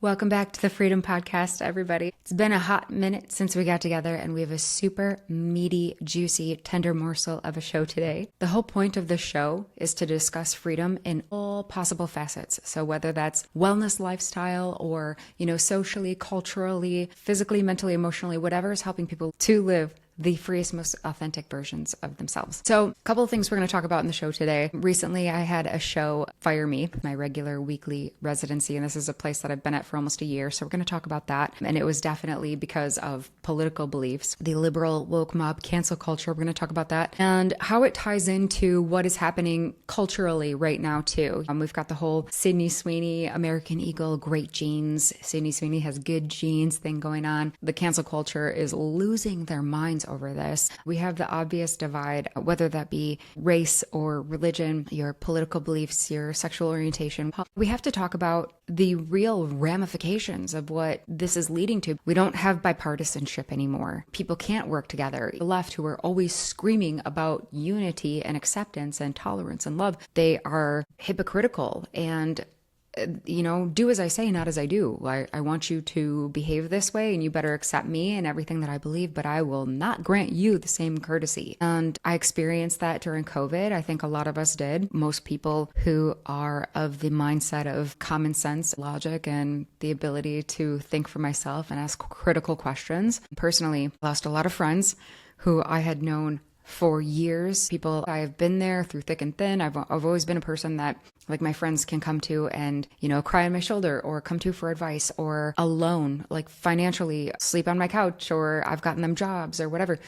Welcome back to the Freedom Podcast, everybody. It's been a hot minute since we got together, and we have a super meaty, juicy, tender morsel of a show today. The whole point of the show is to discuss freedom in all possible facets. So whether that's wellness lifestyle or, socially, culturally, physically, mentally, emotionally, whatever is helping people to live the freest, most authentic versions of themselves. So a couple of things we're going to talk about in the show today. Recently, I had a show fire me, my regular weekly residency, and this is a place that I've been at for almost a year. So we're going to talk about that. And it was definitely because of political beliefs, the liberal woke mob cancel culture. We're going to talk about that and how it ties into what is happening culturally right now too. We've got the whole Sydney Sweeney, American Eagle, great genes. Sydney Sweeney has good genes thing going on. The cancel culture is losing their minds over this. We have the obvious divide, whether that be race or religion, your political beliefs, your sexual orientation. We have to talk about the real ramifications of what this is leading to. We don't have bipartisanship anymore. People can't work together. The left, who are always screaming about unity and acceptance and tolerance and love, they are hypocritical and do as I say, not as I do. I want you to behave this way and you better accept me and everything that I believe, but I will not grant you the same courtesy. And I experienced that during COVID. I think a lot of us did. Most people who are of the mindset of common sense, logic, and the ability to think for myself and ask critical questions. Personally, lost a lot of friends who I had known for years. People I have been there through thick and thin. I've always been a person that my friends can come to and, cry on my shoulder or come to for advice, or alone, financially sleep on my couch, or I've gotten them jobs or whatever.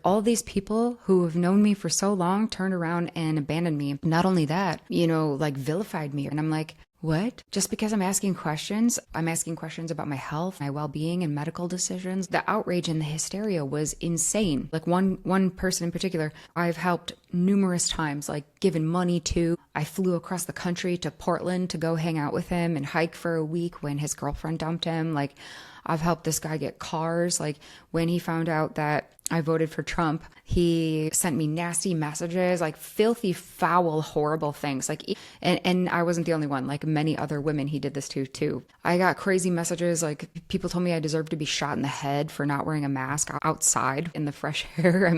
All these people who have known me for so long turned around and abandoned me. Not only that, vilified me. And I'm like, what? Just because I'm asking questions about my health, my well-being, and medical decisions. The outrage and the hysteria was insane. One person in particular, I've helped numerous times, given money to. I flew across the country to Portland to go hang out with him and hike for a week when his girlfriend dumped him. I've helped this guy get cars. When he found out that I voted for Trump, he sent me nasty messages, filthy, foul, horrible things. And I wasn't the only one. Many other women, he did this to too. I got crazy messages. People told me I deserved to be shot in the head for not wearing a mask outside in the fresh air.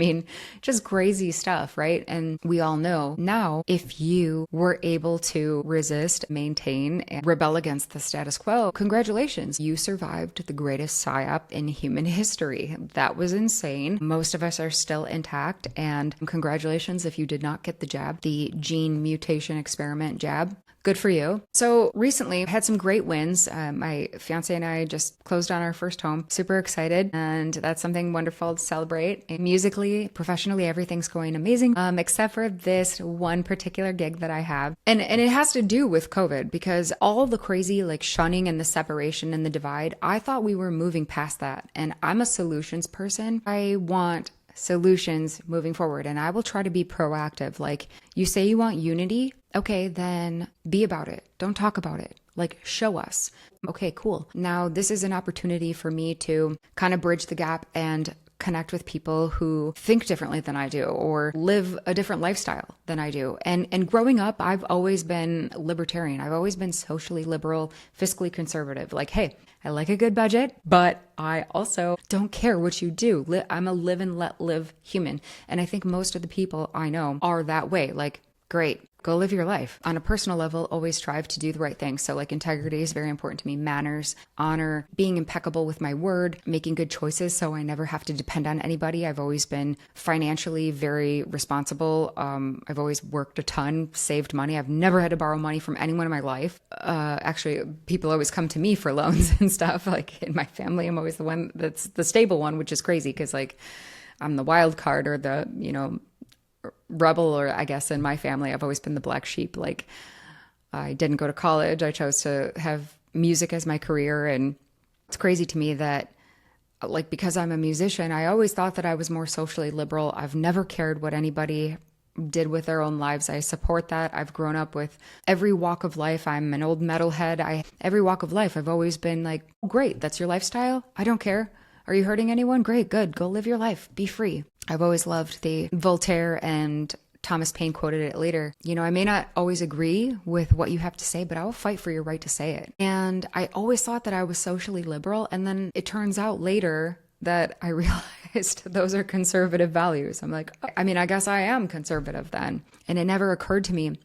Just crazy stuff, right? And we all know now, if you were able to resist, maintain, and rebel against the status quo, congratulations, you survived the greatest psyop in human history. That was insane. Most of us are still intact, and congratulations if you did not get the jab, the gene mutation experiment jab. Good for you. So recently I had some great wins. My fiance and I just closed on our first home. Super excited. And that's something wonderful to celebrate. And musically, professionally, everything's going amazing. Except for this one particular gig that I have. And it has to do with COVID, because all the crazy shunning and the separation and the divide, I thought we were moving past that. And I'm a solutions person. I want solutions moving forward, and I will try to be proactive. You say you want unity, okay, then be about it. Don't talk about it. Show us. Okay, cool. Now this is an opportunity for me to kind of bridge the gap and connect with people who think differently than I do or live a different lifestyle than I do. And growing up, I've always been libertarian. I've always been socially liberal, fiscally conservative. Hey, I like a good budget, but I also don't care what you do. I'm a live and let live human. And I think most of the people I know are that way. Great. Go live your life. On a personal level, always strive to do the right thing. So integrity is very important to me. Manners, honor, being impeccable with my word, making good choices so I never have to depend on anybody. I've always been financially very responsible. I've always worked a ton, saved money. I've never had to borrow money from anyone in my life. Actually, people always come to me for loans and stuff. In my family, I'm always the one that's the stable one, which is crazy because I'm the wild card or the, rebel, or I guess in my family, I've always been the black sheep. I didn't go to college. I chose to have music as my career. And it's crazy to me that because I'm a musician, I always thought that I was more socially liberal. I've never cared what anybody did with their own lives. I support that. I've grown up with every walk of life. I'm an old metalhead. Every walk of life, I've always been great, that's your lifestyle. I don't care. Are you hurting anyone? Great, good. Go live your life. Be free. I've always loved the Voltaire and Thomas Paine quoted it later. I may not always agree with what you have to say, but I will fight for your right to say it. And I always thought that I was socially liberal. And then it turns out later that I realized those are conservative values. I'm like, I guess I am conservative then. And it never occurred to me.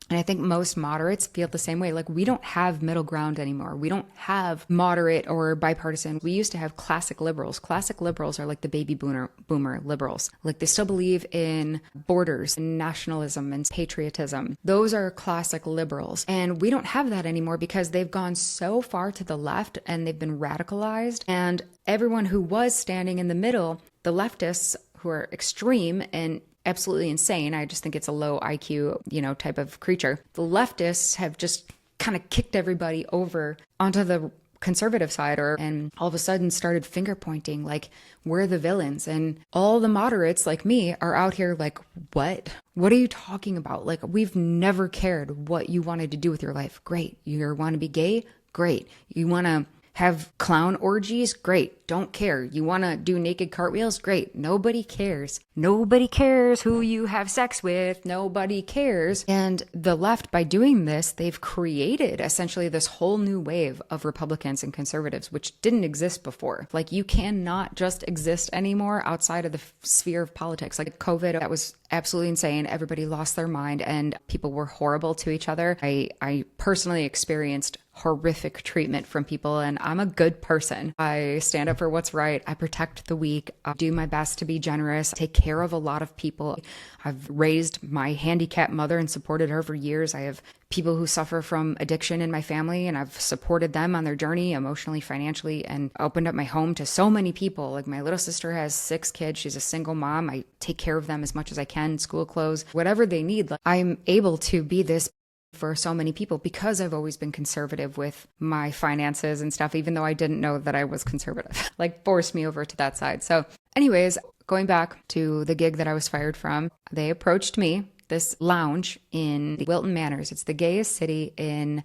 And I think most moderates feel the same way. Like, we don't have middle ground anymore. We don't have moderate or bipartisan. We used to have classic liberals. Classic liberals are like the baby boomer liberals. Like, they still believe in borders and nationalism and patriotism. Those are classic liberals. And we don't have that anymore because they've gone so far to the left and they've been radicalized. And everyone who was standing in the middle, the leftists who are extreme and absolutely insane. I just think it's a low IQ, type of creature. The leftists have just kind of kicked everybody over onto the conservative side and all of a sudden started finger pointing like we're the villains. And all the moderates like me are out here like, what? What are you talking about? Like, we've never cared what you wanted to do with your life. Great. You want to be gay? Great. You want to have clown orgies? Great. Don't care. You want to do naked cartwheels? Great. Nobody cares. Nobody cares who you have sex with. Nobody cares. And the left, by doing this, they've created essentially this whole new wave of Republicans and conservatives, which didn't exist before. Like, you cannot just exist anymore outside of the sphere of politics. Like COVID, that was absolutely insane. Everybody lost their mind and people were horrible to each other. I personally experienced horrific treatment from people, and I'm a good person. I stand up for what's right. I protect the weak. I do my best to be generous, take care of a lot of people. I've raised my handicapped mother and supported her for years. I have people who suffer from addiction in my family, and I've supported them on their journey emotionally, financially, and opened up my home to so many people. Like, my little sister has 6 kids. She's a single mom. I take care of them as much as I can, school clothes, whatever they need. Like, I'm able to be this for so many people because I've always been conservative with my finances and stuff, even though I didn't know that I was conservative, like forced me over to that side. So anyways, going back to the gig that I was fired from, they approached me, this lounge in Wilton Manors. It's the gayest city in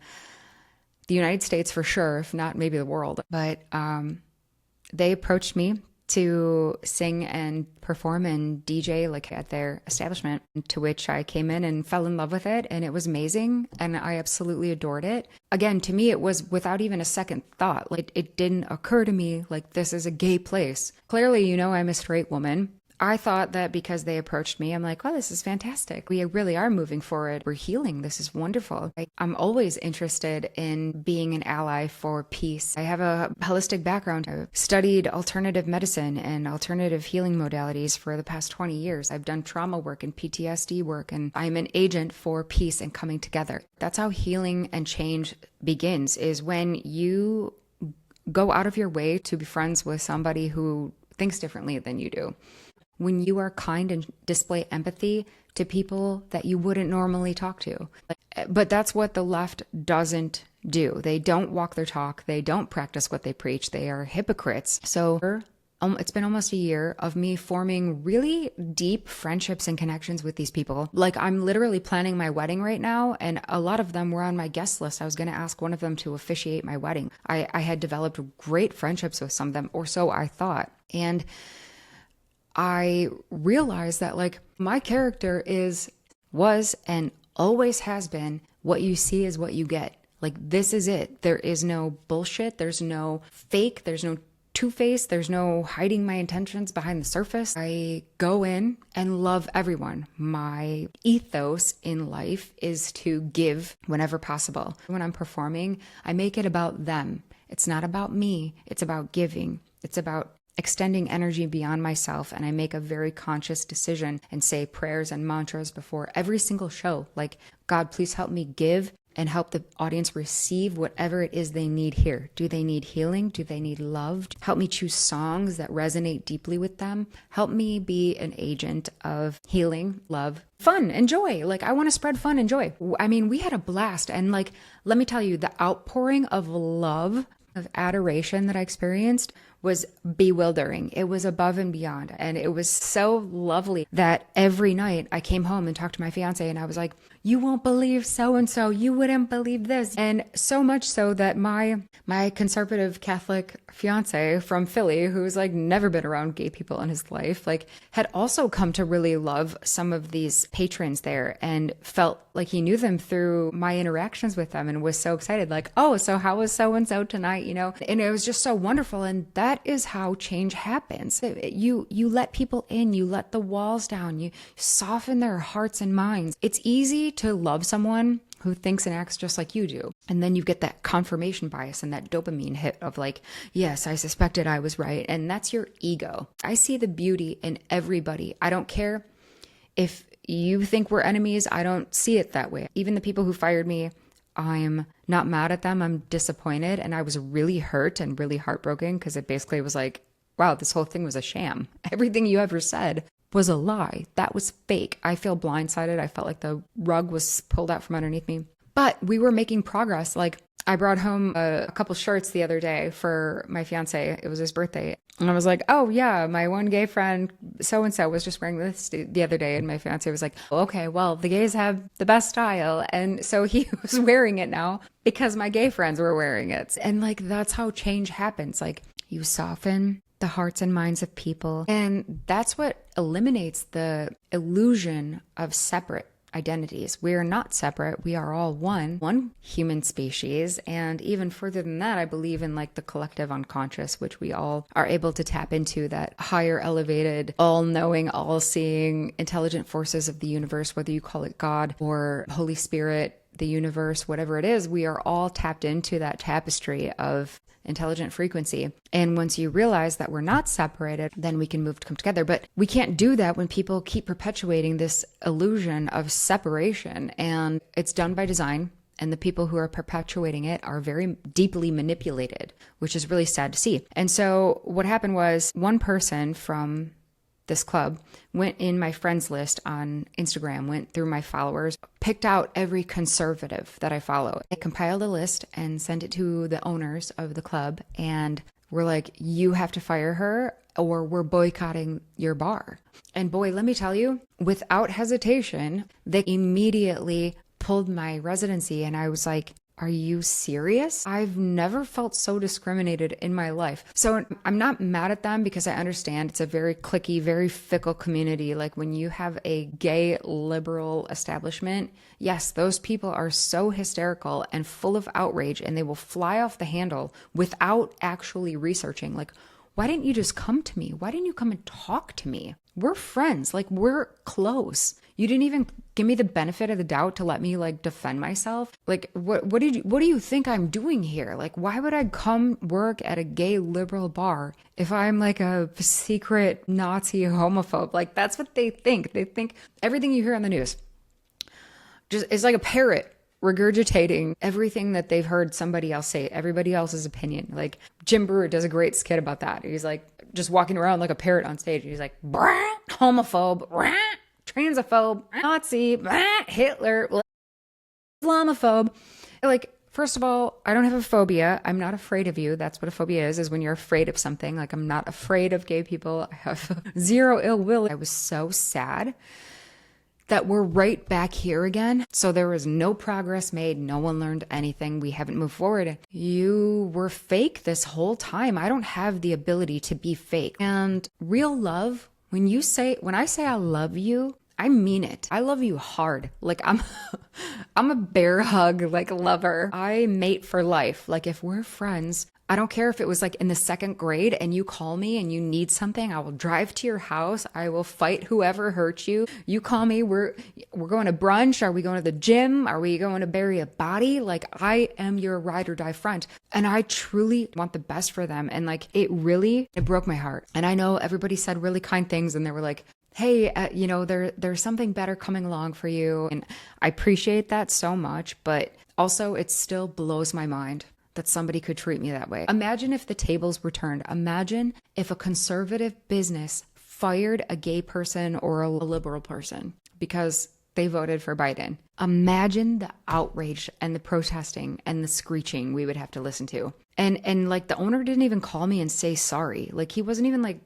the United States for sure, if not maybe the world. But they approached me to sing and perform and DJ like at their establishment, to which I came in and fell in love with it, and it was amazing and I absolutely adored it. Again, to me, it was without even a second thought. Like, it didn't occur to me like this is a gay place. Clearly, I'm a straight woman. I thought that because they approached me, I'm like, oh, this is fantastic. We really are moving forward. We're healing. This is wonderful. I'm always interested in being an ally for peace. I have a holistic background. I've studied alternative medicine and alternative healing modalities for the past 20 years. I've done trauma work and PTSD work, and I'm an agent for peace and coming together. That's how healing and change begins, is when you go out of your way to be friends with somebody who thinks differently than you do. When you are kind and display empathy to people that you wouldn't normally talk to. But that's what the left doesn't do. They don't walk their talk. They don't practice what they preach. They are hypocrites. So it's been almost a year of me forming really deep friendships and connections with these people. Like, I'm literally planning my wedding right now, and a lot of them were on my guest list. I was going to ask one of them to officiate my wedding. I had developed great friendships with some of them, or so I thought. And I realized that, like, my character was and always has been, what you see is what you get. Like, this is it. There is no bullshit. There's no fake. There's no two-faced. There's no hiding my intentions behind the surface. I go in and love everyone. My ethos in life is to give whenever possible. When I'm performing, I make it about them. It's not about me. It's about giving. It's about extending energy beyond myself, and I make a very conscious decision and say prayers and mantras before every single show. Like, God, please help me give and help the audience receive whatever it is they need here. Do they need healing? Do they need love? Help me choose songs that resonate deeply with them. Help me be an agent of healing, love, fun, and joy. Like, I want to spread fun and joy. I mean, we had a blast. And like, let me tell you, the outpouring of love, of adoration that I experienced was bewildering. It was above and beyond. And it was so lovely that every night I came home and talked to my fiance and I was like, you won't believe so-and-so, you wouldn't believe this. And so much so that my conservative Catholic fiance from Philly, who's like never been around gay people in his life, like had also come to really love some of these patrons there and felt like he knew them through my interactions with them and was so excited, like, oh, so how was so-and-so tonight, you know? And it was just so wonderful. And that is how change happens. You let people in, you let the walls down, you soften their hearts and minds. It's easy to love someone who thinks and acts just like you do. And then you get that confirmation bias and that dopamine hit of like, yes, I suspected I was right. And that's your ego. I see the beauty in everybody. I don't care if you think we're enemies. I don't see it that way. Even the people who fired me, I'm not mad at them. I'm disappointed. And I was really hurt and really heartbroken because it basically was like, wow, this whole thing was a sham. Everything you ever said was a lie. That was fake. I feel blindsided. I felt like the rug was pulled out from underneath me. But we were making progress. Like I brought home a couple shirts the other day for my fiance. It was his birthday. And I was like, oh yeah, my one gay friend, so-and-so was just wearing this the other day. And my fiance was like, okay, well, the gays have the best style. And so he was wearing it now because my gay friends were wearing it. And like, that's how change happens. Like you soften the hearts and minds of people. And that's what eliminates the illusion of separate identities. We are not separate. We are all one human species. And even further than that, I believe in like the collective unconscious, which we all are able to tap into, that higher elevated, all-knowing, all-seeing, intelligent forces of the universe, whether you call it God or Holy Spirit, the universe, whatever it is, we are all tapped into that tapestry of intelligent frequency. And once you realize that we're not separated, then we can move to come together. But we can't do that when people keep perpetuating this illusion of separation. And it's done by design. And the people who are perpetuating it are very deeply manipulated, which is really sad to see. And so what happened was one person from this club went in my friends list on Instagram, went through my followers, picked out every conservative that I follow. I compiled a list and sent it to the owners of the club. And we're like, you have to fire her or we're boycotting your bar. And boy, let me tell you, without hesitation, they immediately pulled my residency. And I was like, are you serious? I've never felt so discriminated in my life. So I'm not mad at them because I understand it's a very cliquey, very fickle community. Like when you have a gay liberal establishment, yes, those people are so hysterical and full of outrage and they will fly off the handle without actually researching. Like, why didn't you just come to me? Why didn't you come and talk to me? We're friends. Like we're close. You didn't even give me the benefit of the doubt to let me like defend myself. Like what do you think I'm doing here? Like why would I come work at a gay liberal bar if I'm like a secret Nazi homophobe? Like that's what they think. They think everything you hear on the news just is like a parrot regurgitating everything that they've heard somebody else say, everybody else's opinion. Like Jim Brewer does a great skit about that. He's like just walking around like a parrot on stage. He's like, homophobe, transphobe, Nazi, Hitler, Islamophobe. Like, first of all, I don't have a phobia. I'm not afraid of you. That's what a phobia is when you're afraid of something. Like, I'm not afraid of gay people. I have zero ill will. I was so sad that we're right back here again. So there was no progress made. No one learned anything. We haven't moved forward. You were fake this whole time. I don't have the ability to be fake. And real love, when I say I love you, I mean it. I love you hard. Like I'm a bear hug like lover. I mate for life. Like if we're friends, I don't care if it was like in the second grade and you call me and you need something, I will drive to your house. I will fight whoever hurt you. You call me, we're going to brunch. Are we going to the gym? Are we going to bury a body? Like I am your ride or die friend. And I truly want the best for them. And like it broke my heart. And I know everybody said really kind things and they were like, hey, there's something better coming along for you. And I appreciate that so much, but also it still blows my mind that somebody could treat me that way. Imagine if the tables were turned. Imagine if a conservative business fired a gay person or a liberal person because they voted for Biden. Imagine the outrage and the protesting and the screeching we would have to listen to. And like the owner didn't even call me and say sorry. Like he wasn't even like,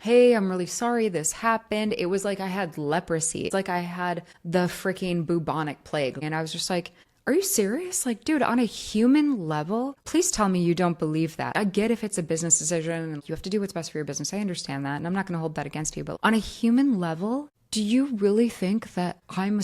hey, I'm really sorry this happened. It was like I had leprosy. It's like I had the freaking bubonic plague. And I was just like, are you serious? Like, dude, on a human level, please tell me you don't believe that. I get if it's a business decision and you have to do what's best for your business. I understand that. And I'm not going to hold that against you. But on a human level, do you really think that I'm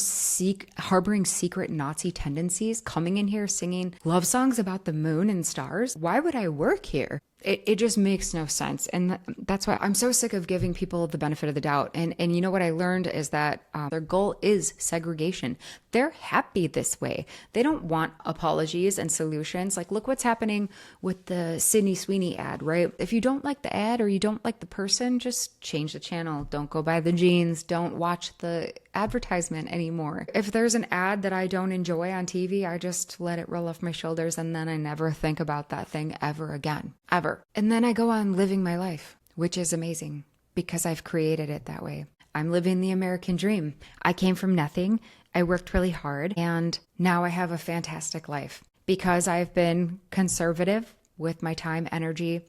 harboring secret Nazi tendencies, coming in here singing love songs about the moon and stars? Why would I work here? It just makes no sense. And that's why I'm so sick of giving people the benefit of the doubt. And you know what I learned is that their goal is segregation. They're happy this way. They don't want apologies and solutions. Like, look what's happening with the Sydney Sweeney ad, right? If you don't like the ad or you don't like the person, just change the channel. Don't go buy the jeans. Don't watch the advertisement anymore. If there's an ad that I don't enjoy on TV, I just let it roll off my shoulders and then I never think about that thing ever again. Ever. And then I go on living my life, which is amazing because I've created it that way. I'm living the American dream. I came from nothing. I worked really hard and now I have a fantastic life because I've been conservative with my time, energy,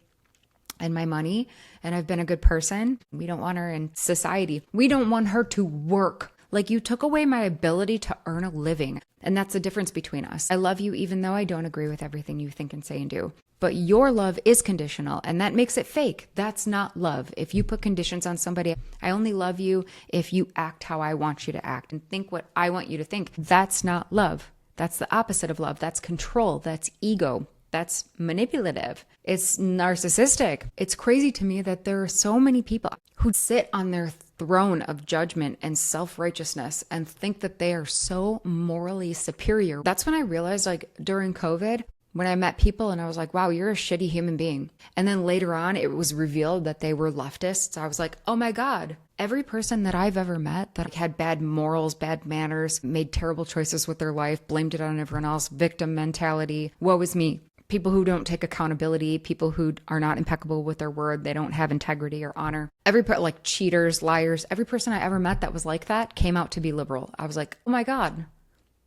and my money, and I've been a good person. We don't want her in society. We don't want her to work. Like, you took away my ability to earn a living. And that's the difference between us. I love you even though I don't agree with everything you think and say and do. But your love is conditional, and that makes it fake. That's not love. If you put conditions on somebody, I only love you if you act how I want you to act and think what I want you to think. That's not love. That's the opposite of love. That's control. That's ego. That's manipulative. It's narcissistic. It's crazy to me that there are so many people who sit on their throne of judgment and self-righteousness and think that they are so morally superior. That's when I realized, like, during COVID, when I met people and I was like, wow, you're a shitty human being. And then later on, it was revealed that they were leftists. I was like, oh my God, every person that I've ever met that had bad morals, bad manners, made terrible choices with their life, blamed it on everyone else, victim mentality, woe is me. People who don't take accountability, people who are not impeccable with their word, they don't have integrity or honor. Like cheaters, liars, every person I ever met that was like that came out to be liberal. I was like, oh my God,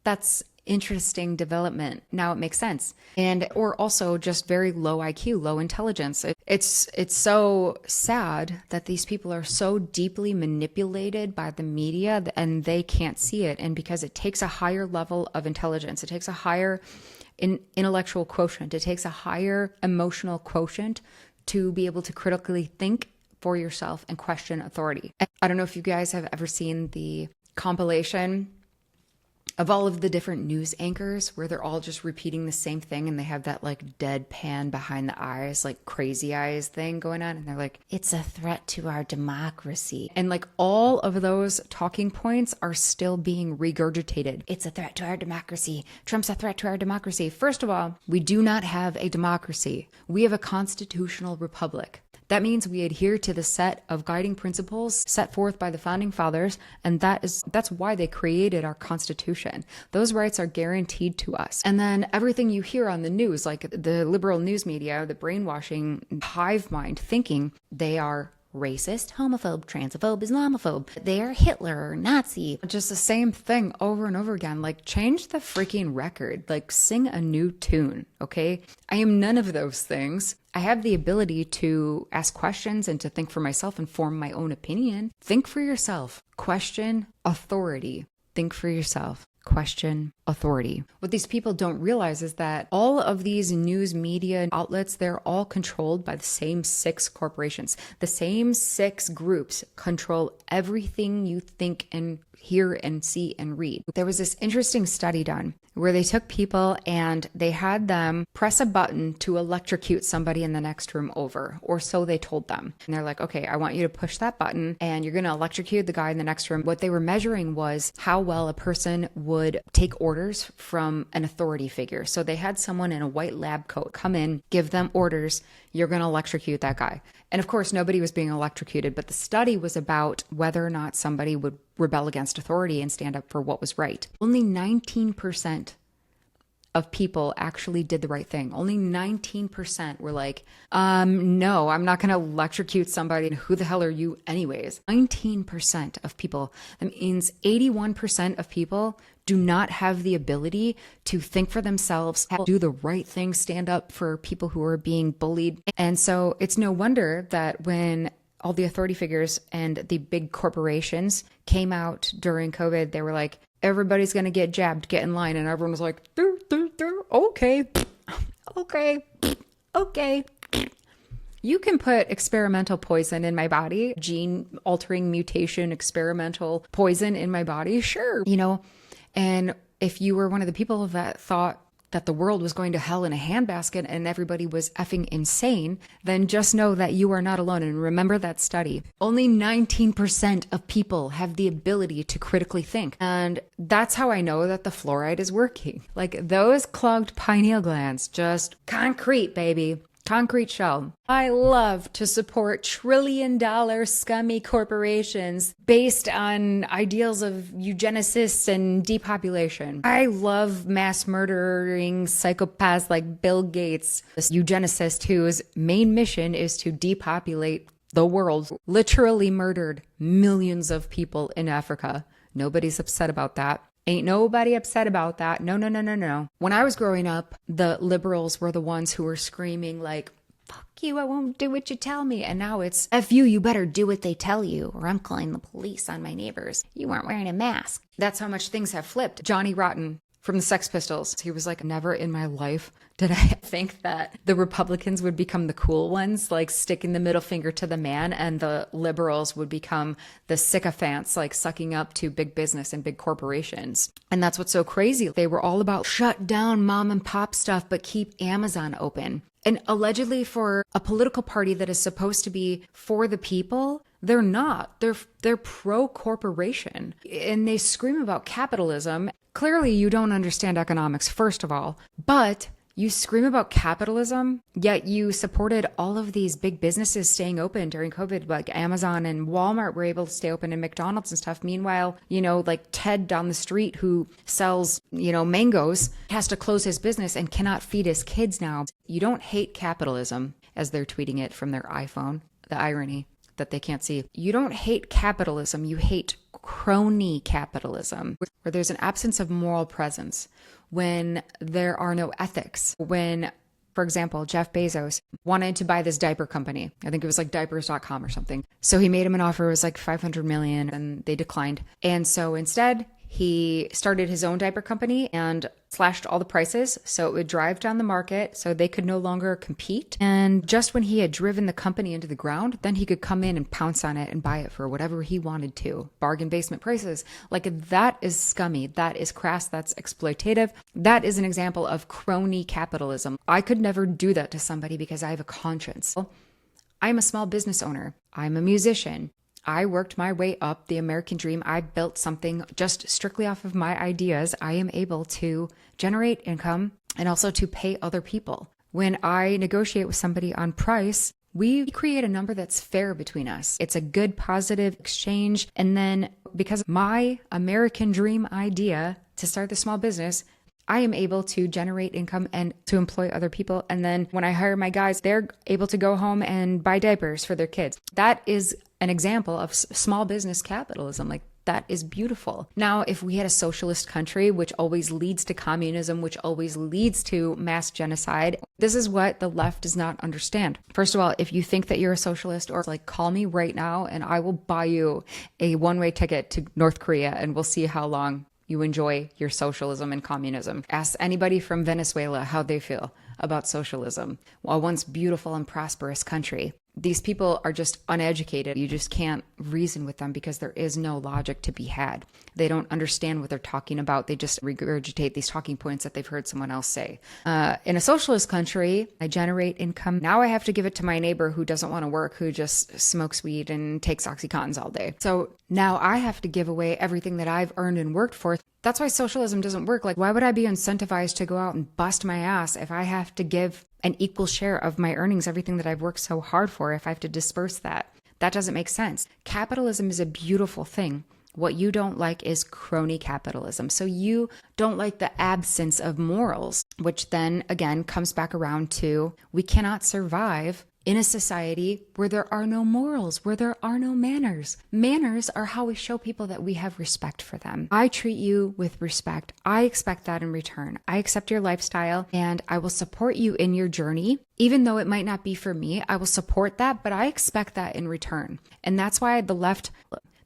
that's interesting development. Now it makes sense. Or also just very low IQ, low intelligence. It's so sad that these people are so deeply manipulated by the media and they can't see it. And because it takes a higher level of intelligence, it takes a higher intellectual quotient, it takes a higher emotional quotient to be able to critically think for yourself and question authority. I don't know if you guys have ever seen the compilation of all of the different news anchors where they're all just repeating the same thing and they have that like deadpan behind the eyes, like crazy eyes thing going on. And they're like, it's a threat to our democracy. And like all of those talking points are still being regurgitated. It's a threat to our democracy. Trump's a threat to our democracy. First of all, we do not have a democracy. We have a constitutional republic. That means we adhere to the set of guiding principles set forth by the founding fathers, and that's why they created our Constitution. Those rights are guaranteed to us. And then everything you hear on the news, like the liberal news media, the brainwashing hive mind thinking they are racist, homophobe, transphobe, Islamophobe. They are Hitler, Nazi. Just the same thing over and over again. Like, change the freaking record. Like, sing a new tune, okay? I am none of those things. I have the ability to ask questions and to think for myself and form my own opinion. Think for yourself. Question authority. Think for yourself. Question authority. What these people don't realize is that all of these news media outlets, they're all controlled by the same 6 corporations. The same 6 groups control everything you think and hear and see and read. There was this interesting study done where they took people and they had them press a button to electrocute somebody in the next room over, or so they told them. And they're like, okay, I want you to push that button and you're going to electrocute the guy in the next room. What they were measuring was how well a person would take orders from an authority figure. So they had someone in a white lab coat come in, give them orders, you're going to electrocute that guy. And of course, nobody was being electrocuted, but the study was about whether or not somebody would rebel against authority and stand up for what was right. Only 19% of people actually did the right thing. Only 19% were like, no, I'm not going to electrocute somebody. Who the hell are you anyways? 19% of people. That means 81% of people do not have the ability to think for themselves, do the right thing, stand up for people who are being bullied. And so it's no wonder that when all the authority figures and the big corporations came out during COVID, they were like, everybody's going to get jabbed, get in line. And everyone was like, okay, okay. You can put experimental poison in my body, gene altering mutation, experimental poison in my body. Sure. And if you were one of the people that thought that the world was going to hell in a handbasket and everybody was effing insane, then just know that you are not alone. And remember that study. Only 19% of people have the ability to critically think. And that's how I know that the fluoride is working. Like those clogged pineal glands, just concrete, baby. Concrete shell. I love to support trillion-dollar scummy corporations based on ideals of eugenicists and depopulation. I love mass murdering psychopaths like Bill Gates, this eugenicist whose main mission is to depopulate the world. Literally murdered millions of people in Africa. Nobody's upset about that. Ain't nobody upset about that. No. When I was growing up, the liberals were the ones who were screaming like, fuck you, I won't do what you tell me. And now it's, F you better do what they tell you, or I'm calling the police on my neighbors. You weren't wearing a mask. That's how much things have flipped. Johnny Rotten from the Sex Pistols, he was like, never in my life did I think that the Republicans would become the cool ones, like sticking the middle finger to the man, and the liberals would become the sycophants, like sucking up to big business and big corporations. And that's what's so crazy. They were all about shut down mom and pop stuff, but keep Amazon open. And allegedly for a political party that is supposed to be for the people, they're not. They're pro-corporation. And they scream about capitalism. Clearly, you don't understand economics, first of all. But you scream about capitalism, yet you supported all of these big businesses staying open during COVID, like Amazon and Walmart were able to stay open, and McDonald's and stuff. Meanwhile, like Ted down the street who sells, mangoes has to close his business and cannot feed his kids now. You don't hate capitalism, as they're tweeting it from their iPhone. The irony that they can't see. You don't hate capitalism. You hate crony capitalism, where there's an absence of moral presence, when there are no ethics, when, for example, Jeff Bezos wanted to buy this diaper company. I think it was like diapers.com or something. So he made him an offer. It was like $500 million and they declined. And so instead he started his own diaper company and slashed all the prices so it would drive down the market so they could no longer compete. And just when he had driven the company into the ground, then he could come in and pounce on it and buy it for whatever he wanted to. Bargain basement prices. Like, that is scummy. That is crass. That's exploitative. That is an example of crony capitalism. I could never do that to somebody because I have a conscience. I'm a small business owner. I'm a musician. I worked my way up the American dream. I built something just strictly off of my ideas. I am able to generate income and also to pay other people. When I negotiate with somebody on price, we create a number that's fair between us. It's a good, positive exchange. And then because my American dream idea to start the small business, I am able to generate income and to employ other people. And then when I hire my guys, they're able to go home and buy diapers for their kids. That is an example of small business capitalism. Like, that is beautiful. Now, if we had a socialist country, which always leads to communism, which always leads to mass genocide, this is what the left does not understand. First of all, if you think that you're a socialist, or like, call me right now and I will buy you a one-way ticket to North Korea and we'll see how long you enjoy your socialism and communism. Ask anybody from Venezuela how they feel about socialism, a once beautiful and prosperous country. These people are just uneducated. You just can't reason with them because there is no logic to be had. They don't understand what they're talking about. They just regurgitate these talking points that they've heard someone else say. In a socialist country, I generate income. Now I have to give it to my neighbor who doesn't want to work, who just smokes weed and takes Oxycontins all day. So now I have to give away everything that I've earned and worked for. That's why socialism doesn't work. Like, why would I be incentivized to go out and bust my ass if I have to give an equal share of my earnings, everything that I've worked so hard for, if I have to disperse that? That doesn't make sense. Capitalism is a beautiful thing. What you don't like is crony capitalism. So you don't like the absence of morals, which then again comes back around to we cannot survive in a society where there are no morals, where there are no manners. Manners are how we show people that we have respect for them. I treat you with respect. I expect that in return. I accept your lifestyle and I will support you in your journey. Even though it might not be for me, I will support that, but I expect that in return. And that's why the left,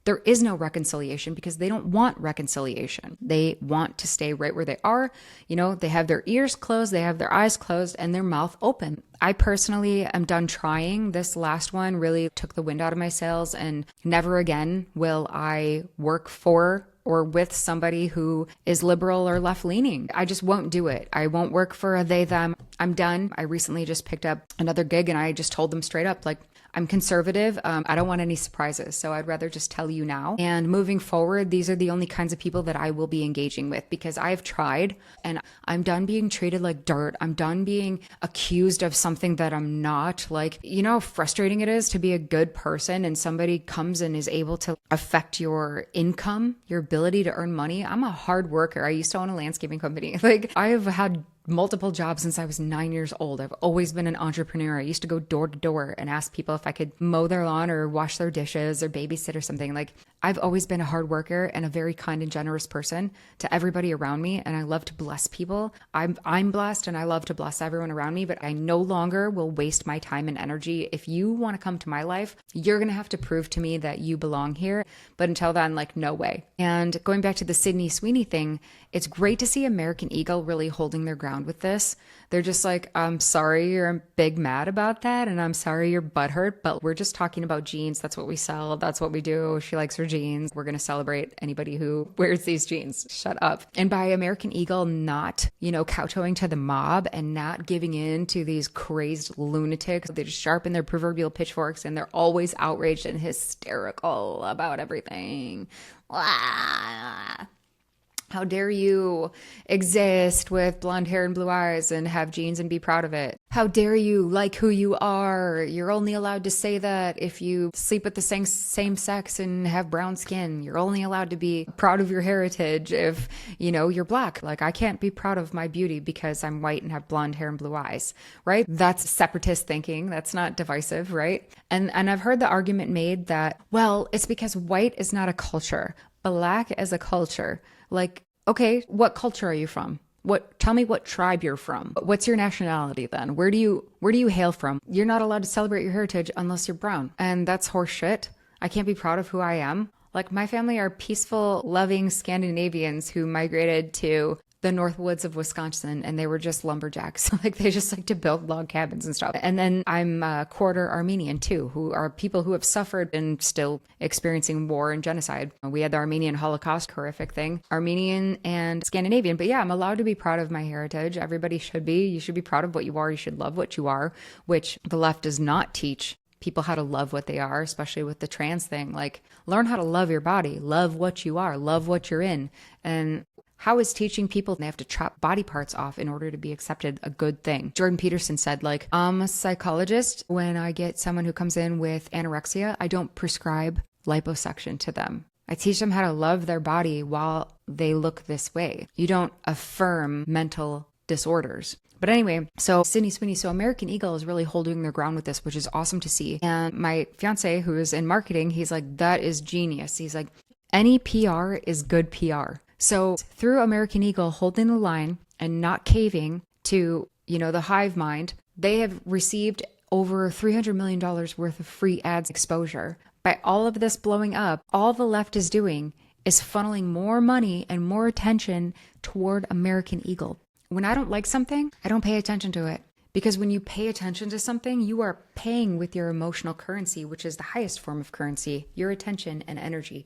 there is no reconciliation because they don't want reconciliation. They want to stay right where they are. They have their ears closed, they have their eyes closed, and their mouth open. I personally am done trying. This last one really took the wind out of my sails, and never again will I work for or with somebody who is liberal or left-leaning. I just won't do it. I won't work for a they, them. I'm done. I recently just picked up another gig and I just told them straight up, like, I'm conservative. I don't want any surprises. So I'd rather just tell you now. And moving forward, these are the only kinds of people that I will be engaging with because I've tried and I'm done being treated like dirt. I'm done being accused of something that I'm not. Like, how frustrating it is to be a good person and somebody comes and is able to affect your income, your ability to earn money. I'm a hard worker. I used to own a landscaping company. Like, I have had multiple jobs since I was 9 years old. I've always been an entrepreneur. I used to go door to door and ask people if I could mow their lawn or wash their dishes or babysit or something. Like, I've always been a hard worker and a very kind and generous person to everybody around me. And I love to bless people. I'm blessed and I love to bless everyone around me, but I no longer will waste my time and energy. If you want to come to my life, you're going to have to prove to me that you belong here. But until then, like, no way. And going back to the Sydney Sweeney thing, it's great to see American Eagle really holding their ground with this. They're just like, I'm sorry you're big mad about that, and I'm sorry you're butthurt, but we're just talking about jeans. That's what we sell. That's what we do. She likes her jeans. We're going to celebrate anybody who wears these jeans. Shut up. And by American Eagle not, kowtowing to the mob and not giving in to these crazed lunatics, they just sharpen their proverbial pitchforks and they're always outraged and hysterical about everything. How dare you exist with blonde hair and blue eyes and have jeans and be proud of it? How dare you like who you are? You're only allowed to say that if you sleep with the same sex and have brown skin. You're only allowed to be proud of your heritage if, you're black. Like, I can't be proud of my beauty because I'm white and have blonde hair and blue eyes, right? That's separatist thinking. That's not divisive, right? And I've heard the argument made that, well, it's because white is not a culture. Black as a culture. Like, okay, what culture are you from? Tell me what tribe you're from. What's your nationality then? Where do you hail from? You're not allowed to celebrate your heritage unless you're brown. And that's horse shit. I can't be proud of who I am. Like, my family are peaceful, loving Scandinavians who migrated to the North Woods of Wisconsin, and they were just lumberjacks. Like, they just like to build log cabins and stuff. And then I'm a quarter Armenian too, who are people who have suffered and still experiencing war and genocide. We had the Armenian Holocaust, horrific thing. Armenian and Scandinavian. But yeah, I'm allowed to be proud of my heritage. Everybody should be. You should be proud of what you are. You should love what you are, which the left does not teach people how to love what they are, especially with the trans thing. Like, learn how to love your body, love what you are, love what you're in. And how is teaching people they have to chop body parts off in order to be accepted a good thing? Jordan Peterson said, like, I'm a psychologist. When I get someone who comes in with anorexia, I don't prescribe liposuction to them. I teach them how to love their body while they look this way. You don't affirm mental disorders. But anyway, so Sydney Sweeney, so American Eagle is really holding their ground with this, which is awesome to see. And my fiance, who is in marketing, he's like, that is genius. He's like, any PR is good PR. So through American Eagle holding the line and not caving to, the hive mind, they have received over $300 million worth of free ads exposure. By all of this blowing up, all the left is doing is funneling more money and more attention toward American Eagle. When I don't like something, I don't pay attention to it. Because when you pay attention to something, you are paying with your emotional currency, which is the highest form of currency, your attention and energy.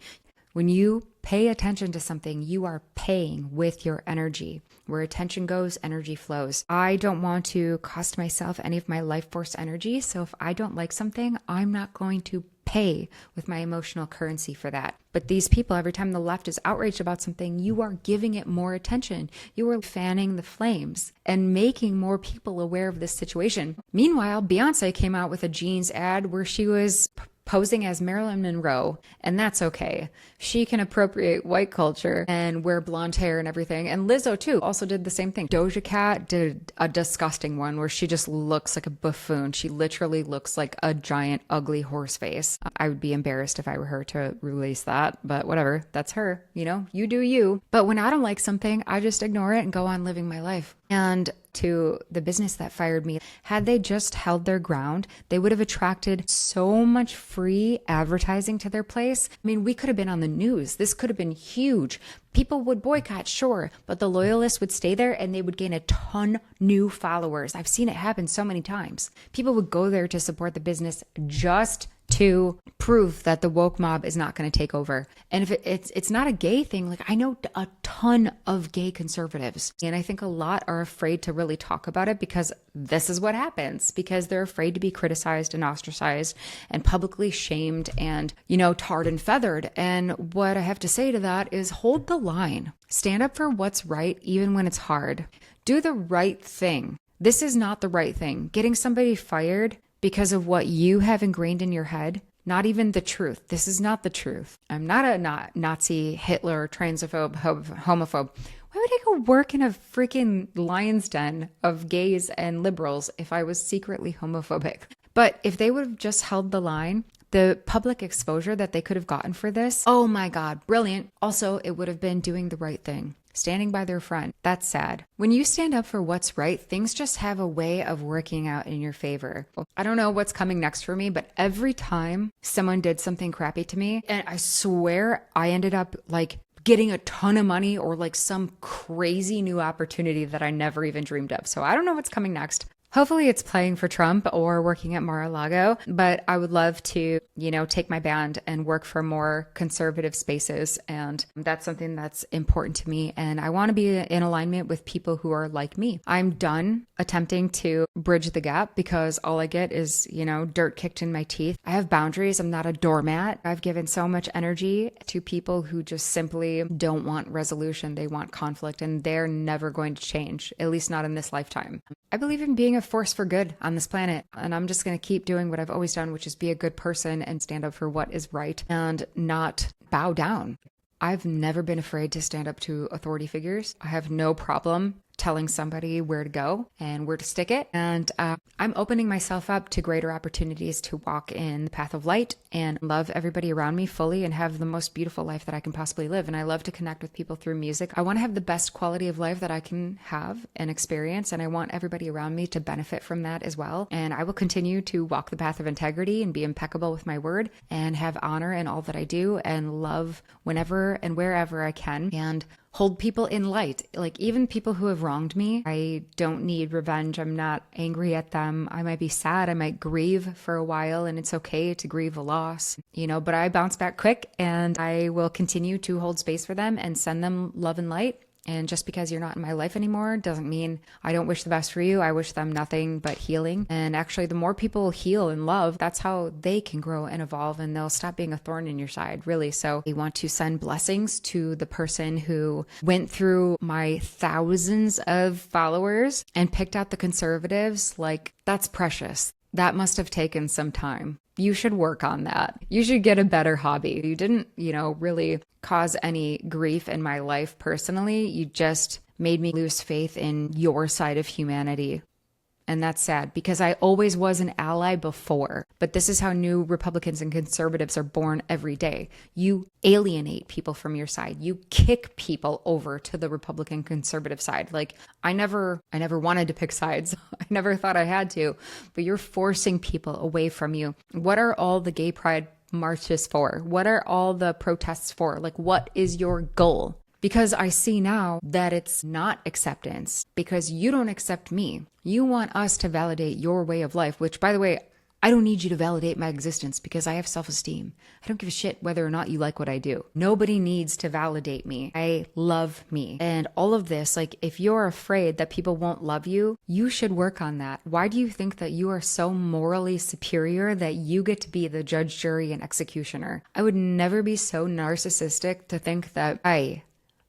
When you pay attention to something, you are paying with your energy. Where attention goes, energy flows. I don't want to cost myself any of my life force energy. So if I don't like something, I'm not going to pay with my emotional currency for that. But these people, every time the left is outraged about something, you are giving it more attention. You are fanning the flames and making more people aware of this situation. Meanwhile, Beyonce came out with a jeans ad where she was posing as Marilyn Monroe, and that's okay. She can appropriate white culture and wear blonde hair and everything. And Lizzo too also did the same thing. Doja Cat did a disgusting one where she just looks like a buffoon. She literally looks like a giant ugly horse face. I would be embarrassed if I were her to release that, but whatever, that's her, you do you. But when I don't like something, I just ignore it and go on living my life. And to the business that fired me, had they just held their ground, they would have attracted so much free advertising to their place. I mean, we could have been on the news. This could have been huge. People would boycott, sure, but the loyalists would stay there and they would gain a ton new followers. I've seen it happen so many times. People would go there to support the business just to prove that the woke mob is not going to take over. And if it's not a gay thing, like I know a ton of gay conservatives, and I think a lot are afraid to really talk about it because this is what happens, because they're afraid to be criticized and ostracized and publicly shamed and, tarred and feathered. And what I have to say to that is hold the line. Stand up for what's right, even when it's hard. Do the right thing. This is not the right thing. Getting somebody fired because of what you have ingrained in your head, not even the truth. This is not the truth. I'm not a Nazi, Hitler, transphobe, homophobe. Why would I go work in a freaking lion's den of gays and liberals if I was secretly homophobic? But if they would have just held the line, the public exposure that they could have gotten for this, oh my God, brilliant. Also, it would have been doing the right thing. Standing by their friend. That's sad. When you stand up for what's right, things just have a way of working out in your favor. I don't know what's coming next for me, but every time someone did something crappy to me, and I swear I ended up getting a ton of money or some crazy new opportunity that I never even dreamed of. So I don't know what's coming next. Hopefully it's playing for Trump or working at Mar-a-Lago, but I would love to, take my band and work for more conservative spaces. And that's something that's important to me. And I want to be in alignment with people who are like me. I'm done attempting to bridge the gap because all I get is, dirt kicked in my teeth. I have boundaries. I'm not a doormat. I've given so much energy to people who just simply don't want resolution. They want conflict, and they're never going to change, at least not in this lifetime. I believe in being a force for good on this planet, and I'm just going to keep doing what I've always done, which is be a good person and stand up for what is right and not bow down. I've never been afraid to stand up to authority figures. I have no problem telling somebody where to go and where to stick it. And I'm opening myself up to greater opportunities to walk in the path of light and love everybody around me fully and have the most beautiful life that I can possibly live. And I love to connect with people through music. I want to have the best quality of life that I can have and experience. And I want everybody around me to benefit from that as well. And I will continue to walk the path of integrity and be impeccable with my word and have honor in all that I do and love whenever and wherever I can. And hold people in light, even people who have wronged me. I don't need revenge. I'm not angry at them. I might be sad. I might grieve for a while, and it's okay to grieve a loss, but I bounce back quick, and I will continue to hold space for them and send them love and light. And just because you're not in my life anymore doesn't mean I don't wish the best for you. I wish them nothing but healing. And actually, the more people heal and love, that's how they can grow and evolve, and they'll stop being a thorn in your side, really. So I want to send blessings to the person who went through my thousands of followers and picked out the conservatives. That's precious. That must have taken some time. You should work on that. You should get a better hobby. You didn't, really cause any grief in my life personally. You just made me lose faith in your side of humanity. And that's sad because I always was an ally before. But this is how new Republicans and conservatives are born every day. You alienate people from your side. You kick people over to the Republican conservative side. I never wanted to pick sides. I never thought I had to. But you're forcing people away from you. What are all the gay pride marches for? What are all the protests for? What is your goal? Because I see now that it's not acceptance, because you don't accept me. You want us to validate your way of life, which, by the way, I don't need you to validate my existence because I have self-esteem. I don't give a shit whether or not you like what I do. Nobody needs to validate me. I love me. And all of this, if you're afraid that people won't love you, you should work on that. Why do you think that you are so morally superior that you get to be the judge, jury, and executioner? I would never be so narcissistic to think that I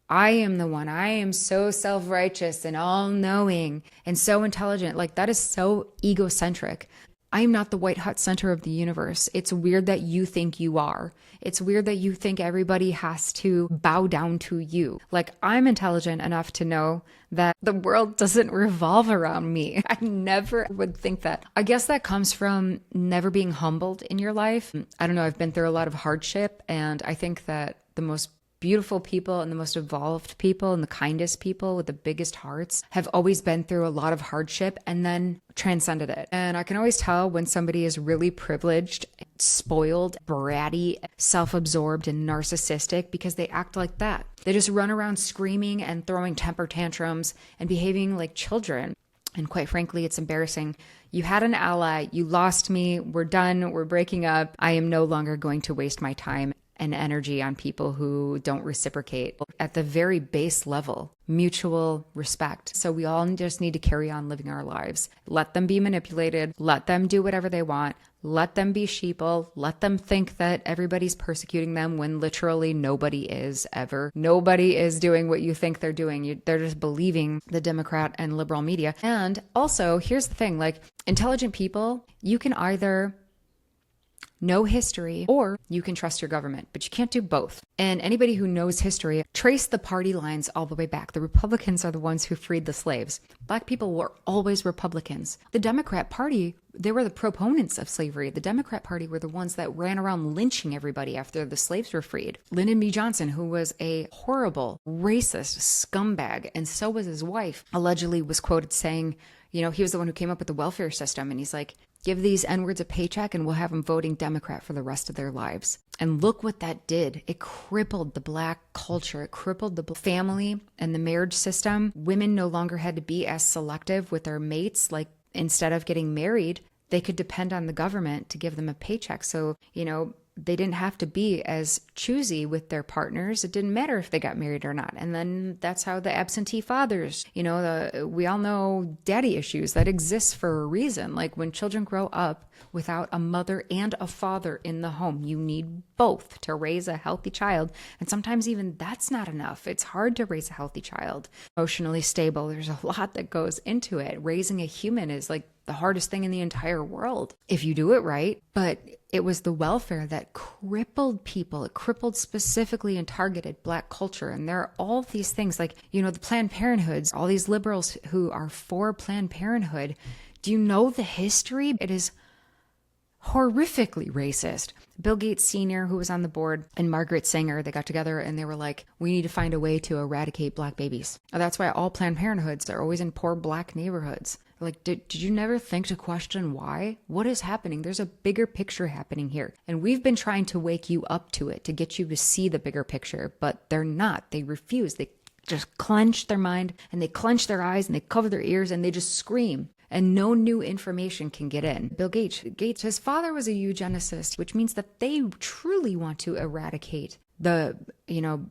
am the one. I am so self-righteous and all-knowing and so intelligent. That is so egocentric. I am not the white hot center of the universe. It's weird that you think you are. It's weird that you think everybody has to bow down to you. Like, I'm intelligent enough to know that the world doesn't revolve around me. I never would think that. I guess that comes from never being humbled in your life. I don't know. I've been through a lot of hardship, and I think that the most beautiful people and the most evolved people and the kindest people with the biggest hearts have always been through a lot of hardship and then transcended it. And I can always tell when somebody is really privileged, spoiled, bratty, self-absorbed, and narcissistic because they act like that. They just run around screaming and throwing temper tantrums and behaving like children. And quite frankly, it's embarrassing. You had an ally, you lost me, we're done, we're breaking up. I am no longer going to waste my time and energy on people who don't reciprocate. At the very base level, mutual respect. So we all just need to carry on living our lives. Let them be manipulated. Let them do whatever they want. Let them be sheeple. Let them think that everybody's persecuting them when literally nobody is ever. Nobody is doing what you think they're doing. They're just believing the Democrat and liberal media. And also, here's the thing, like intelligent people, you can either know history or you can trust your government, but you can't do both. And anybody who knows history, trace the party lines all the way back. The Republicans are the ones who freed the slaves. Black people were always Republicans. The Democrat Party, they were the proponents of slavery. The Democrat Party were the ones that ran around lynching everybody after the slaves were freed. Lyndon B. Johnson, who was a horrible, racist scumbag, and so was his wife, allegedly was quoted saying, he was the one who came up with the welfare system. And he's like, give these N-words a paycheck and we'll have them voting Democrat for the rest of their lives. And look what that did. It crippled the Black culture. It crippled the family and the marriage system. Women no longer had to be as selective with their mates. Like, instead of getting married, they could depend on the government to give them a paycheck. So, they didn't have to be as choosy with their partners. It didn't matter if they got married or not. And then that's how the absentee fathers, we all know daddy issues that exist for a reason. Like when children grow up without a mother and a father in the home, you need both to raise a healthy child. And sometimes even that's not enough. It's hard to raise a healthy child. Emotionally stable. There's a lot that goes into it. Raising a human is like the hardest thing in the entire world if you do it right. But it was the welfare that crippled people. It crippled specifically and targeted Black culture. And there are all these things like, the Planned Parenthoods, all these liberals who are for Planned Parenthood. Do you know the history? It is horrifically racist. Bill Gates Sr., who was on the board, and Margaret Sanger, they got together and they were like, we need to find a way to eradicate Black babies. That's why all Planned Parenthoods, they're always in poor Black neighborhoods. Like, did you never think to question why? What is happening? There's a bigger picture happening here. And we've been trying to wake you up to it, to get you to see the bigger picture, but they're not. They refuse. They just clench their mind and they clench their eyes and they cover their ears and they just scream. And no new information can get in. Bill Gates, his father was a eugenicist, which means that they truly want to eradicate the,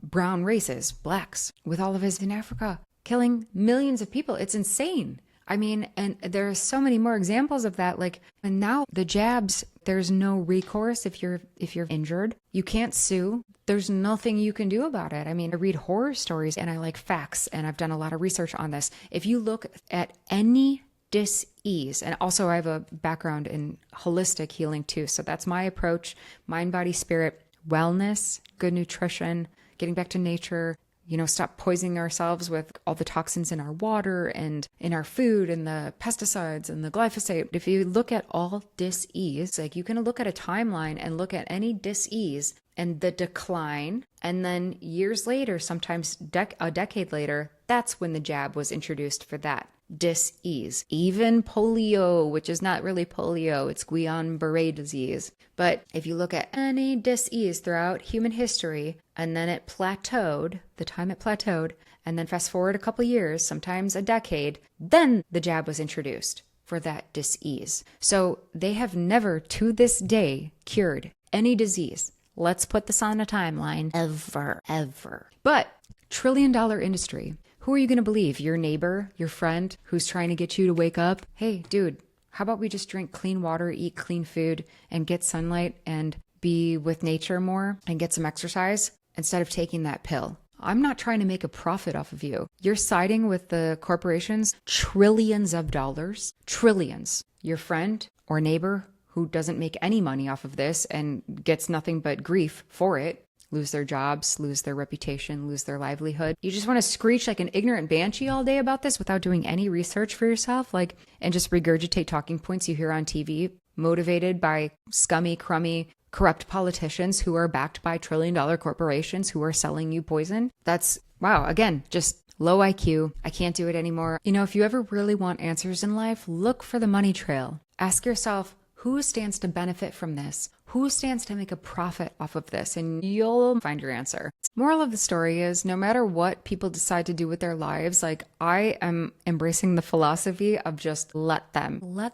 brown races, Blacks, with all of his in Africa, killing millions of people. It's insane. I mean, and there are so many more examples of that. Like, and now the jabs, there's no recourse if you're injured. You can't sue. There's nothing you can do about it. I mean, I read horror stories and I like facts, and I've done a lot of research on this. If you look at any dis-ease, and also I have a background in holistic healing too, so that's my approach: mind, body, spirit, wellness, good nutrition, getting back to nature, stop poisoning ourselves with all the toxins in our water and in our food and the pesticides and the glyphosate. If you look at all dis-ease, like you can look at a timeline and look at any dis-ease and the decline, and then years later, sometimes a decade later, that's when the jab was introduced for that dis-ease. Even polio, which is not really polio, it's Guillain-Barré disease. But if you look at any dis-ease throughout human history, and then it plateaued, the time it plateaued, and then fast forward a couple years, sometimes a decade, then the jab was introduced for that dis-ease. So they have never, to this day, cured any disease. Let's put this on a timeline. Ever. But trillion-dollar industry. Who are you going to believe? Your neighbor, your friend who's trying to get you to wake up? Hey, dude, how about we just drink clean water, eat clean food, and get sunlight and be with nature more and get some exercise instead of taking that pill I'm not trying to make a profit off of you. You're siding with the corporations, trillions of dollars, trillions. Your friend or neighbor who doesn't make any money off of this and gets nothing but grief for it, lose their jobs, lose their reputation, lose their livelihood. You just want to screech like an ignorant banshee all day about this without doing any research for yourself, and just regurgitate talking points you hear on TV, motivated by scummy, crummy, corrupt politicians who are backed by trillion-dollar corporations who are selling you poison. That's, wow, again, just low IQ. I can't do it anymore. If you ever really want answers in life, look for the money trail. Ask yourself, who stands to benefit from this? Who stands to make a profit off of this? And you'll find your answer. Moral of the story is, no matter what people decide to do with their lives, I am embracing the philosophy of just let them. I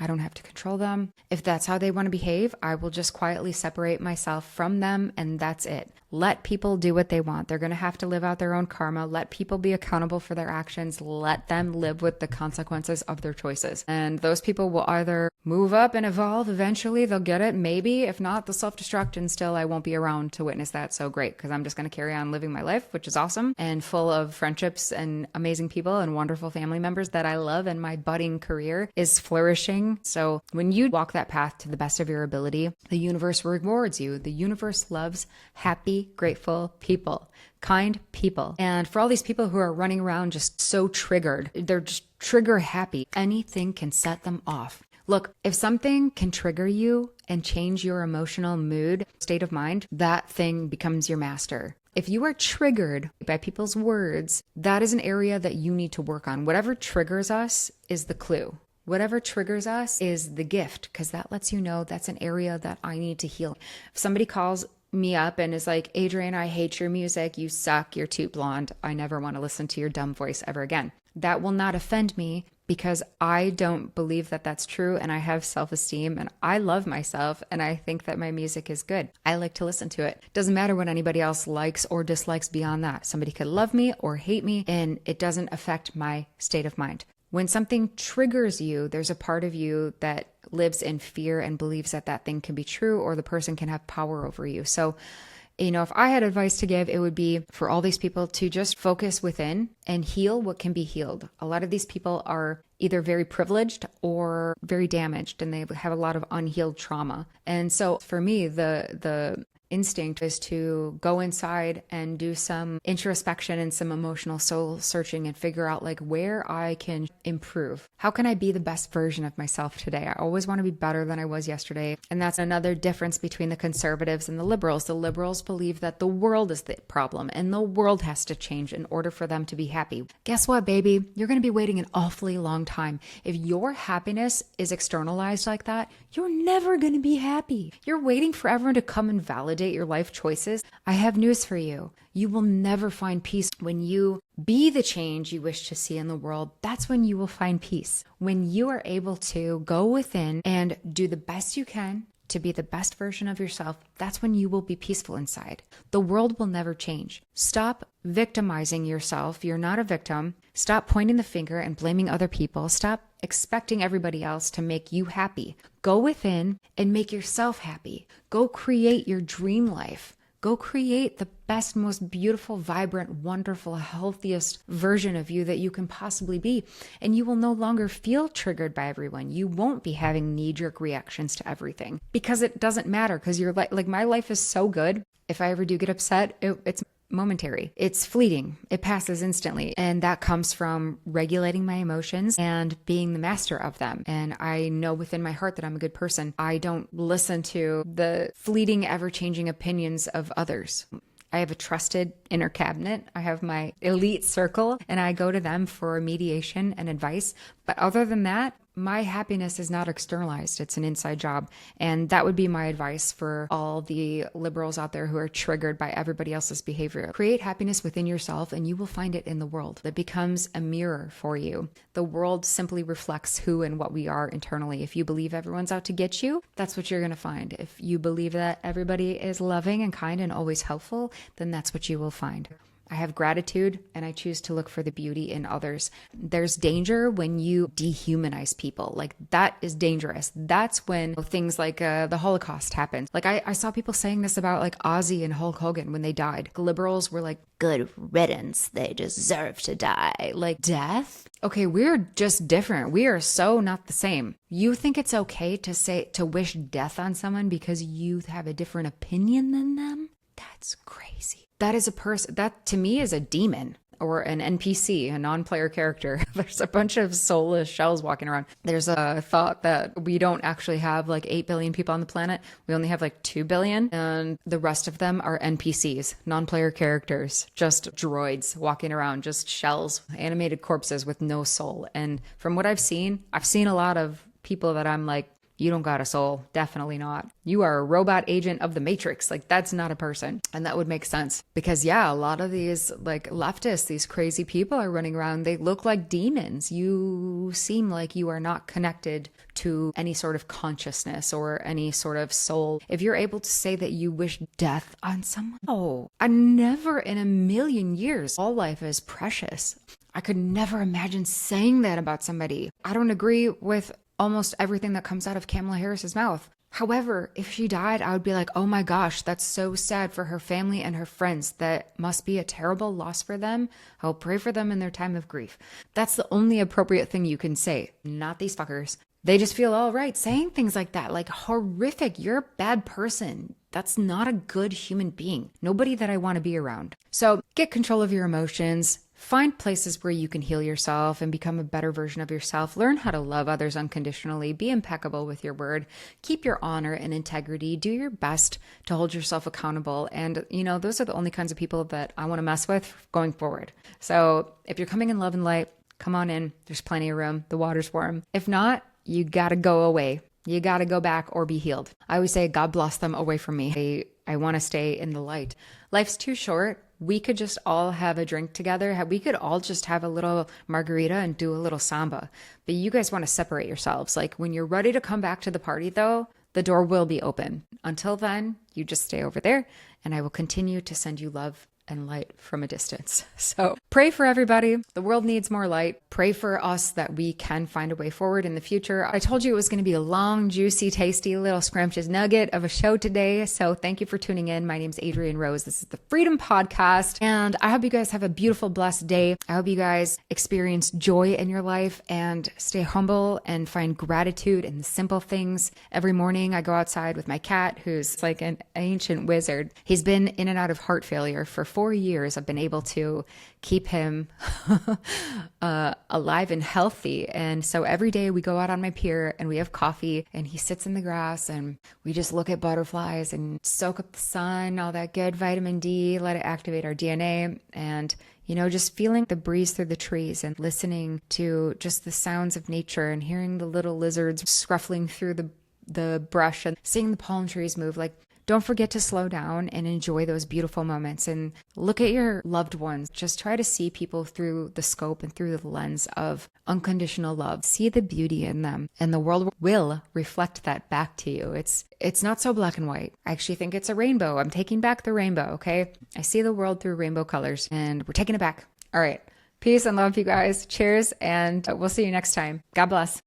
don't have to control them. If that's how they want to behave, I will just quietly separate myself from them, and that's it. Let people do what they want. They're going to have to live out their own karma. Let people be accountable for their actions. Let them live with the consequences of their choices. And those people will either move up and evolve. Eventually, they'll get it. Maybe. If not, they'll self-destruct, and still I won't be around to witness that. So great, because I'm just going to carry on living my life, which is awesome and full of friendships and amazing people and wonderful family members that I love, and my budding career is flourishing. So when you walk that path to the best of your ability, the universe rewards you. The universe loves happy, grateful people, kind people. And for all these people who are running around just so triggered, they're just trigger happy. Anything can set them off. Look, if something can trigger you and change your emotional mood, state of mind, that thing becomes your master. If you are triggered by people's words, that is an area that you need to work on. Whatever triggers us is the clue. Whatever triggers us is the gift, because that lets you know that's an area that I need to heal. If somebody calls me up and is like, Adriane, I hate your music. You suck. You're too blonde. I never want to listen to your dumb voice ever again. That will not offend me, because I don't believe that that's true, and I have self-esteem, and I love myself, and I think that my music is good. I like to listen to it. Doesn't matter what anybody else likes or dislikes beyond that. Somebody could love me or hate me, and it doesn't affect my state of mind. When something triggers you, there's a part of you that lives in fear and believes that that thing can be true, or the person can have power over you. So, if I had advice to give, it would be for all these people to just focus within and heal what can be healed. A lot of these people are either very privileged or very damaged, and they have a lot of unhealed trauma. And so for me, the instinct is to go inside and do some introspection and some emotional soul searching and figure out where I can improve. How can I be the best version of myself today? I always want to be better than I was yesterday. And that's another difference between the conservatives and the liberals. The liberals believe that the world is the problem and the world has to change in order for them to be happy. Guess what, baby? You're going to be waiting an awfully long time. If your happiness is externalized like that, you're never going to be happy. You're waiting for everyone to come and validate your life choices. I have news for you. You will never find peace when you be the change you wish to see in the world. That's when you will find peace. When you are able to go within and do the best you can to be the best version of yourself, that's when you will be peaceful inside. The world will never change. Stop victimizing yourself. You're not a victim. Stop pointing the finger and blaming other people. Stop expecting everybody else to make you happy. Go within and make yourself happy. Go create your dream life. Go create the best, most beautiful, vibrant, wonderful, healthiest version of you that you can possibly be. And you will no longer feel triggered by everyone. You won't be having knee-jerk reactions to everything, because it doesn't matter, because you're like my life is so good. If I ever do get upset, it's momentary. It's fleeting. It passes instantly. And that comes from regulating my emotions and being the master of them. And I know within my heart that I'm a good person. I don't listen to the fleeting, ever-changing opinions of others. I have a trusted inner cabinet. I have my elite circle, and I go to them for mediation and advice. But other than that, my happiness is not externalized. It's an inside job. And that would be my advice for all the liberals out there who are triggered by everybody else's behavior. Create happiness within yourself, and you will find it in the world. It becomes a mirror for you. The world simply reflects who and what we are internally. If you believe everyone's out to get you, that's what you're going to find. If you believe that everybody is loving and kind and always helpful, then that's what you will find. I have gratitude and I choose to look for the beauty in others. There's danger when you dehumanize people. Like that is dangerous. That's when things like the Holocaust happened. Like I saw people saying this about like Ozzy and Hulk Hogan when they died. Liberals were like, good riddance. They deserve to die. Like death? Okay, we're just different. We are so not the same. You think it's okay to wish death on someone because you have a different opinion than them? That's crazy. That is a person, that to me is a demon or an NPC, a non-player character. There's a bunch of soulless shells walking around. There's a thought that we don't actually have like 8 billion people on the planet. We only have like 2 billion. And the rest of them are NPCs, non-player characters, just droids walking around, just shells, animated corpses with no soul. And from what I've seen a lot of people that I'm like, you don't got a soul. Definitely not. You are a robot agent of the Matrix. Like that's not a person. And that would make sense because yeah, a lot of these like leftists, these crazy people are running around. They look like demons. You seem like you are not connected to any sort of consciousness or any sort of soul. If you're able to say that you wish death on someone, oh, I never in a million years. All life is precious. I could never imagine saying that about somebody. I don't agree with almost everything that comes out of Kamala Harris's mouth. However, if she died, I would be like, oh my gosh, that's so sad for her family and her friends. That must be a terrible loss for them. I'll pray for them in their time of grief. That's the only appropriate thing you can say, not these fuckers. They just feel all right saying things like that, like horrific. You're a bad person. That's not a good human being. Nobody that I want to be around. So get control of your emotions. Find places where you can heal yourself and become a better version of yourself. Learn how to love others unconditionally. Be impeccable with your word. Keep your honor and integrity. Do your best to hold yourself accountable. And, those are the only kinds of people that I want to mess with going forward. So if you're coming in love and light, come on in. There's plenty of room. The water's warm. If not, you got to go away. You got to go back or be healed. I always say, God bless them away from me. I want to stay in the light. Life's too short. We could just all have a drink together. We could all just have a little margarita and do a little samba. But you guys want to separate yourselves. Like when you're ready to come back to the party though, the door will be open. Until then, you just stay over there and I will continue to send you love and light from a distance. So pray for everybody. The world needs more light. Pray for us that we can find a way forward in the future. I told you it was going to be a long, juicy, tasty little scrumptious nugget of a show today. So thank you for tuning in. My name's Adriane Rose. This is the Freedom Podcast. And I hope you guys have a beautiful, blessed day. I hope you guys experience joy in your life and stay humble and find gratitude in the simple things. Every morning I go outside with my cat, who's like an ancient wizard. He's been in and out of heart failure for 4 years. I've been able to keep him alive and healthy. And so every day we go out on my pier and we have coffee and he sits in the grass and we just look at butterflies and soak up the sun, all that good vitamin D, let it activate our DNA. And, just feeling the breeze through the trees and listening to just the sounds of nature and hearing the little lizards scruffling through the brush and seeing the palm trees move. Like, don't forget to slow down and enjoy those beautiful moments and look at your loved ones. Just try to see people through the scope and through the lens of unconditional love. See the beauty in them and the world will reflect that back to you. It's not so black and white. I actually think it's a rainbow. I'm taking back the rainbow, okay? I see the world through rainbow colors and we're taking it back. All right. Peace and love, you guys. Cheers. And we'll see you next time. God bless.